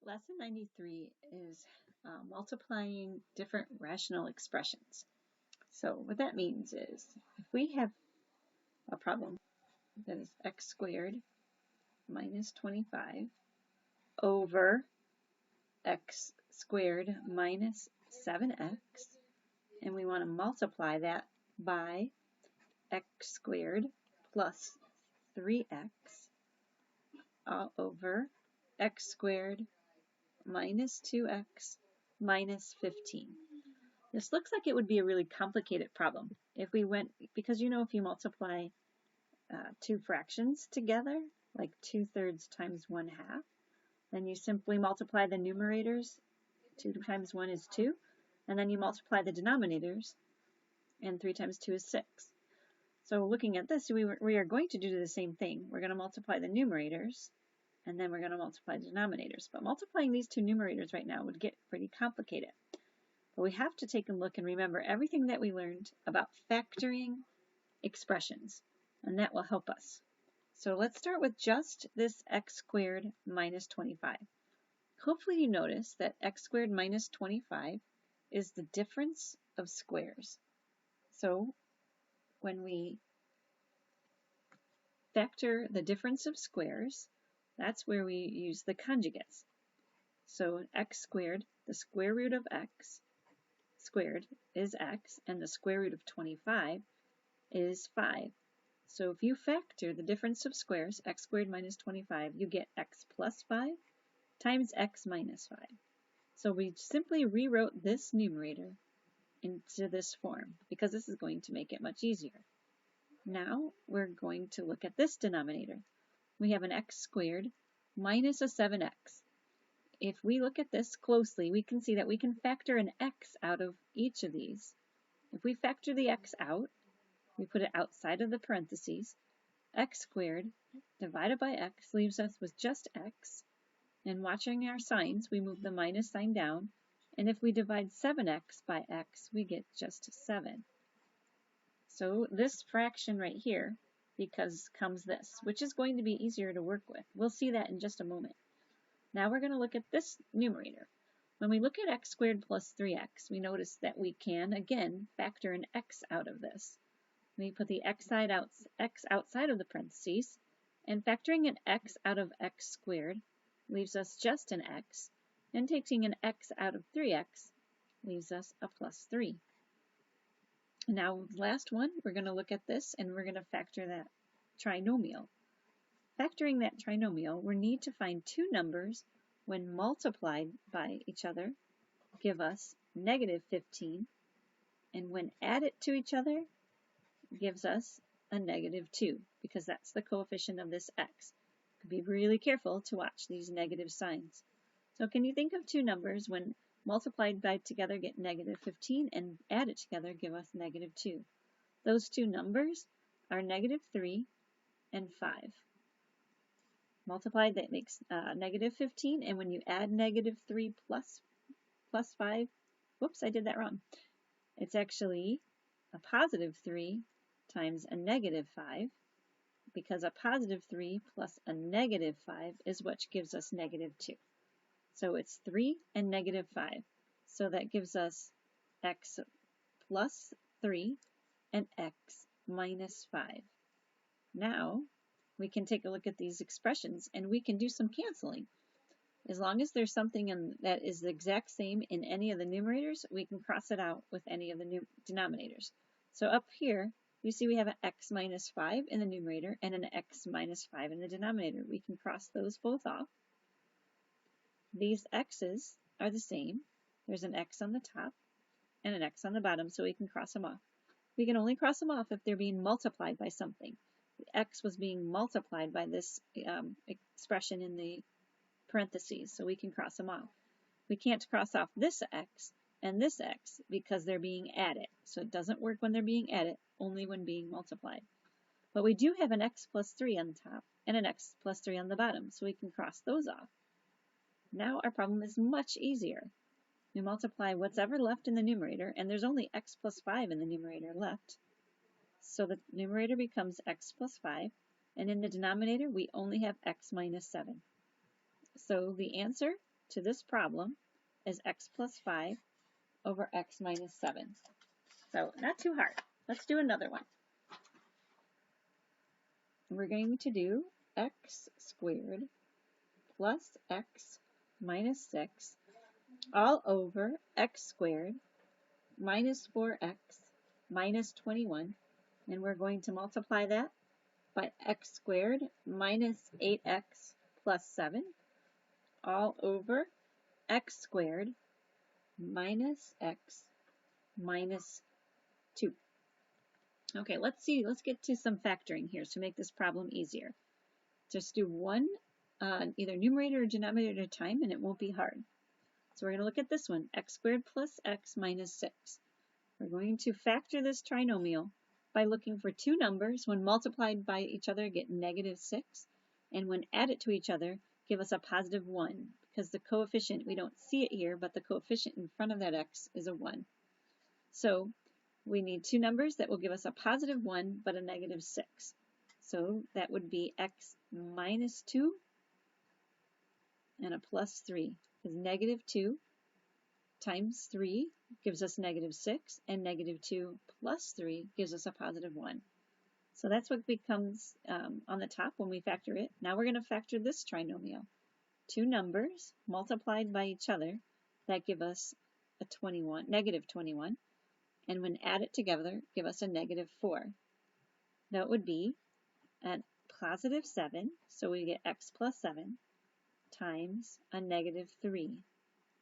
Lesson 93 is multiplying different rational expressions. So what that means is if we have a problem that is x squared minus 25 over x squared minus 7x, and we want to multiply that by x squared plus 3x all over x squared minus 2x minus 15. This looks like it would be a really complicated problem if we went, because if you multiply two fractions together, like 2/3 times 1/2, then you simply multiply the numerators. 2 times 1 is 2, and then you multiply the denominators, and 3 times 2 is 6. So looking at this, we are going to do the same thing. We're going to multiply the numerators, and then we're going to multiply the denominators. But multiplying these two numerators right now would get pretty complicated. But we have to take a look and remember everything that we learned about factoring expressions, and that will help us. So let's start with just this x squared minus 25. Hopefully you notice that x squared minus 25 is the difference of squares. So when we factor the difference of squares, that's where we use the conjugates. So x squared, the square root of x squared is x, and the square root of 25 is 5. So if you factor the difference of squares, x squared minus 25, you get x plus 5 times x minus 5. So we simply rewrote this numerator into this form because this is going to make it much easier. Now we're going to look at this denominator. We have an x squared minus a 7x. If we look at this closely, we can see that we can factor an x out of each of these. If we factor the x out, we put it outside of the parentheses, x squared divided by x leaves us with just x, and watching our signs, we move the minus sign down, and if we divide 7x by x, we get just 7. So this fraction right here comes this, which is going to be easier to work with. We'll see that in just a moment. Now we're going to look at this numerator. When we look at x squared plus 3x, we notice that we can, again, factor an x out of this. We put the x outside of the parentheses, and factoring an x out of x squared leaves us just an x, and taking an x out of 3x leaves us a plus 3. Now, last one, we're going to look at this, and we're going to factor that trinomial. Factoring that trinomial, we need to find two numbers when multiplied by each other give us negative 15, and when added to each other gives us a negative 2, because that's the coefficient of this x. Be really careful to watch these negative signs. So can you think of two numbers when multiplied by together get negative 15 and added together give us negative 2? Those two numbers are negative 3 and 5. Multiplied, that makes negative 15, and when you add negative 3 plus 5, whoops, I did that wrong. It's actually a positive 3 times a negative 5, because a positive 3 plus a negative 5 is what gives us negative 2. So it's 3 and negative 5. So that gives us x plus 3 and x minus 5. Now we can take a look at these expressions and we can do some canceling. As long as there's something that is the exact same in any of the numerators, we can cross it out with any of the denominators. So up here, you see we have an x minus 5 in the numerator and an x minus 5 in the denominator. We can cross those both off. These x's are the same. There's an x on the top and an x on the bottom, so we can cross them off. We can only cross them off if they're being multiplied by something. The x was being multiplied by this expression in the parentheses, so we can cross them off. We can't cross off this x and this x because they're being added. So it doesn't work when they're being added, only when being multiplied. But we do have an x plus 3 on the top and an x plus 3 on the bottom, so we can cross those off. Now our problem is much easier. We multiply what's ever left in the numerator, and there's only x plus 5 in the numerator left. So the numerator becomes x plus 5, and in the denominator we only have x minus 7. So the answer to this problem is x plus 5 over x minus 7. So not too hard. Let's do another one. We're going to do x squared plus x minus 6 all over x squared minus 4x minus 21. And we're going to multiply that by x squared minus 8x plus 7 all over x squared minus x minus 2. Okay, let's get to some factoring here to make this problem easier. Just do one either numerator or denominator at a time, and it won't be hard. So we're going to look at this one, x squared plus x minus 6. We're going to factor this trinomial by looking for two numbers when multiplied by each other get negative 6, and when added to each other give us a positive 1, because the coefficient, we don't see it here, but the coefficient in front of that x is a 1. So we need two numbers that will give us a positive 1 but a negative 6. So that would be x minus 2 and a plus 3, because negative 2 times 3 gives us negative 6, and negative 2 plus 3 gives us a positive 1. So that's what becomes on the top when we factor it. Now we're going to factor this trinomial. Two numbers multiplied by each other that give us a negative 21, and when added together give us a negative 4. That would be a positive 7, so we get x plus 7 times a negative 3.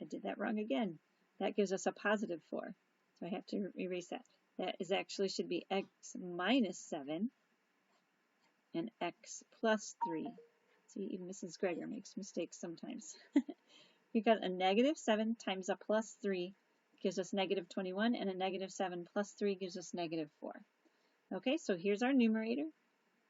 I did that wrong again. That gives us a positive 4. So I have to erase that. That is actually should be x minus 7 and x plus 3. See, even Mrs. Greger makes mistakes sometimes. We've got a negative 7 times a plus 3 gives us negative 21, and a negative 7 plus 3 gives us negative 4. Okay, so here's our numerator,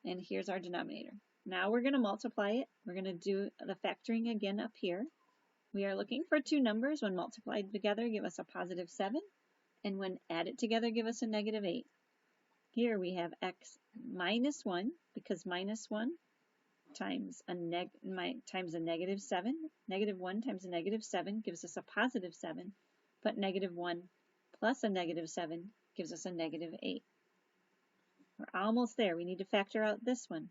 and here's our denominator. Now we're going to multiply it. We're going to do the factoring again up here. We are looking for two numbers when multiplied together give us a positive 7, and when added together give us a negative 8. Here we have x minus 1, because minus 1 times a negative 7. Negative 1 times a negative 7 gives us a positive 7, but negative 1 plus a negative 7 gives us a negative 8. We're almost there. We need to factor out this one.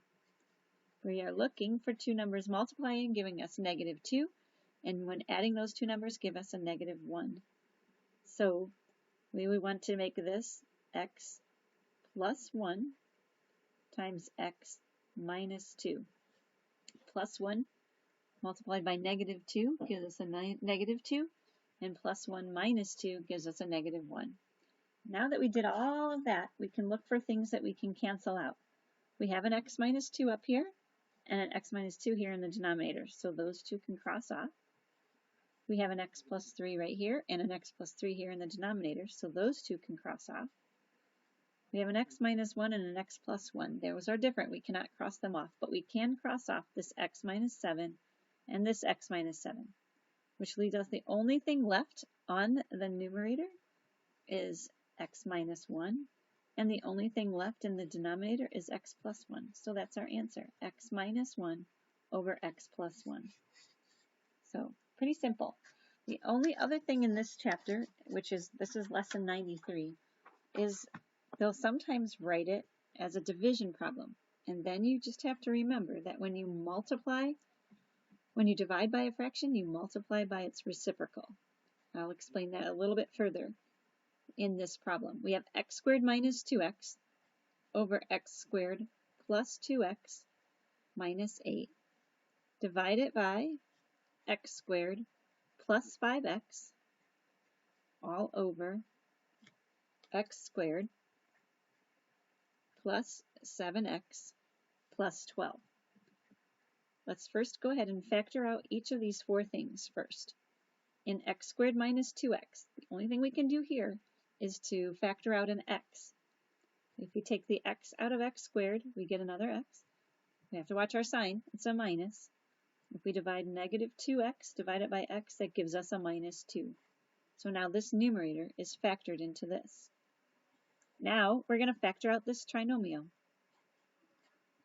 We are looking for two numbers multiplying, giving us negative 2, and when adding those two numbers give us a negative 1. So we would want to make this x plus 1 times x minus 2. Plus 1 multiplied by negative 2 gives us a negative 2, and plus 1 minus 2 gives us a negative 1. Now that we did all of that, we can look for things that we can cancel out. We have an x minus 2 up here, and an x minus 2 here in the denominator, so those two can cross off. We have an x plus 3 right here, and an x plus 3 here in the denominator, so those two can cross off. We have an x minus 1 and an x plus 1. Those are different. We cannot cross them off, but we can cross off this x minus 7 and this x minus 7, which leaves us the only thing left on the numerator is x minus 1, and the only thing left in the denominator is x plus 1. So that's our answer, x minus 1 over x plus 1. So pretty simple. The only other thing in this chapter, this is lesson 93, is they'll sometimes write it as a division problem. And then you just have to remember that when you divide by a fraction, you multiply by its reciprocal. I'll explain that a little bit further in this problem. We have x squared minus 2x over x squared plus 2x minus 8 divided by x squared plus 5x all over x squared plus 7x plus 12. Let's first go ahead and factor out each of these four things first. In x squared minus 2x, the only thing we can do here is to factor out an x. If we take the x out of x squared, we get another x. We have to watch our sign. It's a minus. If we divide negative 2x divided by x, that gives us a minus 2. So now this numerator is factored into this. Now we're going to factor out this trinomial.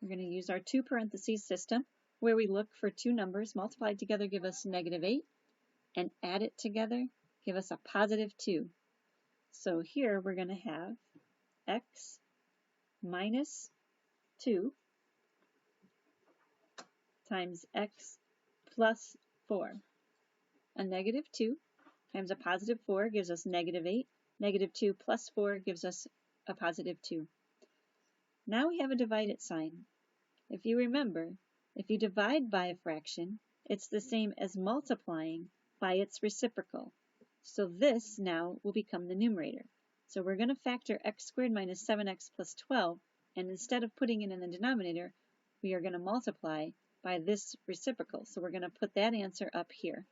We're going to use our two parentheses system, where we look for two numbers multiplied together give us negative 8, and add it together, give us a positive 2. So here we're going to have x minus 2 times x plus 4. A negative 2 times a positive 4 gives us negative 8. Negative 2 plus 4 gives us a positive 2. Now we have a divided sign. If you remember, if you divide by a fraction, it's the same as multiplying by its reciprocal. So this now will become the numerator. So we're going to factor x squared minus 7x plus 12, and instead of putting it in the denominator, we are going to multiply by this reciprocal. So we're going to put that answer up here.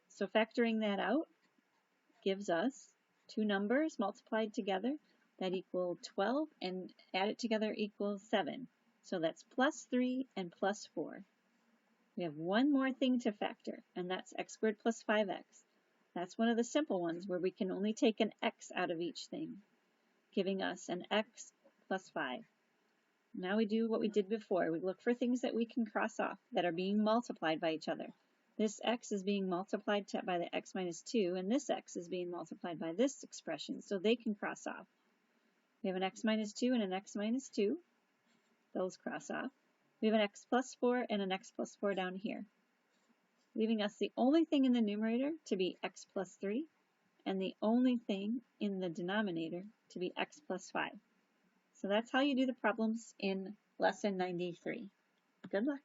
So factoring that out gives us two numbers multiplied together that equal 12, and added together equals 7. So that's plus 3 and plus 4. We have one more thing to factor, and that's x squared plus 5x. That's one of the simple ones where we can only take an x out of each thing, giving us an x plus 5. Now we do what we did before. We look for things that we can cross off that are being multiplied by each other. This x is being multiplied by the x minus 2, and this x is being multiplied by this expression, so they can cross off. We have an x minus 2 and an x minus 2. Those cross off. We have an x plus 4 and an x plus 4 down here, leaving us the only thing in the numerator to be x plus 3, and the only thing in the denominator to be x plus 5. So that's how you do the problems in Lesson 93. Good luck.